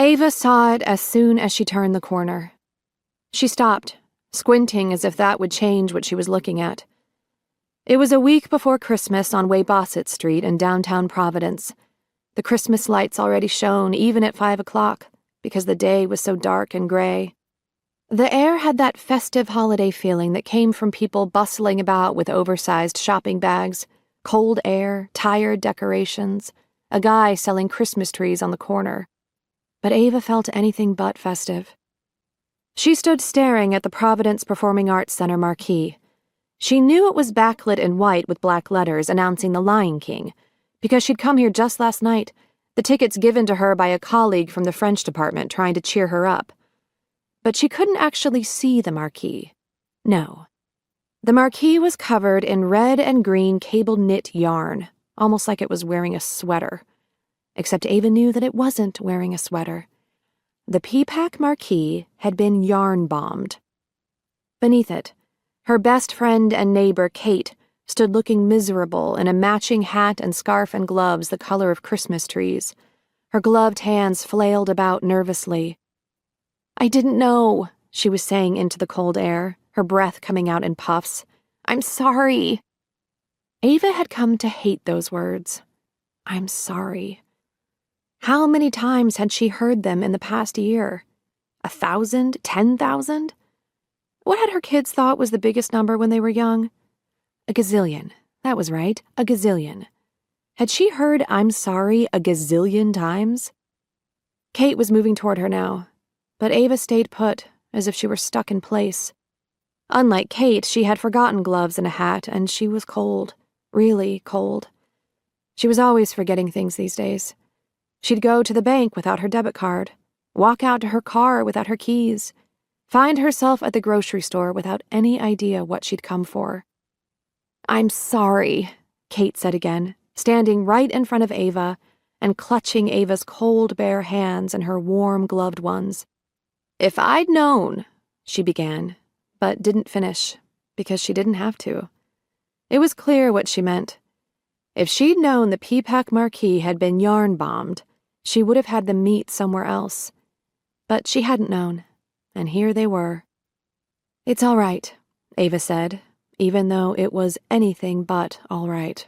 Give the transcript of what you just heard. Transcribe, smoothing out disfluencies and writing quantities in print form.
Ava saw it as soon as she turned the corner. She stopped, squinting as if that would change what she was looking at. It was a week before Christmas on Weybosset Street in downtown Providence. The Christmas lights already shone even at 5 o'clock because the day was so dark and gray. The air had that festive holiday feeling that came from people bustling about with oversized shopping bags, cold air, tired decorations, a guy selling Christmas trees on the corner. But Ava felt anything but festive. She stood staring at the Providence Performing Arts Center marquee. She knew it was backlit in white with black letters announcing The Lion King, because she'd come here just last night, the tickets given to her by a colleague from the French department trying to cheer her up. But she couldn't actually see the marquee. No. The marquee was covered in red and green cable-knit yarn, almost like it was wearing a sweater. Except Ava knew that it wasn't wearing a sweater. The P-Pack marquee had been yarn-bombed. Beneath it, her best friend and neighbor, Kate, stood looking miserable in a matching hat and scarf and gloves the color of Christmas trees. Her gloved hands flailed about nervously. "I didn't know," she was saying into the cold air, her breath coming out in puffs. "I'm sorry." Ava had come to hate those words. I'm sorry. How many times had she heard them in the past year? 1,000? 10,000? What had her kids thought was the biggest number when they were young? A gazillion. That was right, a gazillion. Had she heard "I'm sorry" a gazillion times? Kate was moving toward her now, but Ava stayed put, as if she were stuck in place. Unlike Kate, she had forgotten gloves and a hat, and she was cold, really cold. She was always forgetting things these days. She'd go to the bank without her debit card, walk out to her car without her keys, find herself at the grocery store without any idea what she'd come for. "I'm sorry," Kate said again, standing right in front of Ava and clutching Ava's cold, bare hands in her warm, gloved ones. "If I'd known," she began, but didn't finish, because she didn't have to. It was clear what she meant. If she'd known the P-Pack marquee had been yarn-bombed, she would have had them meet somewhere else. But she hadn't known, and here they were. "It's all right," Ava said, even though it was anything but all right.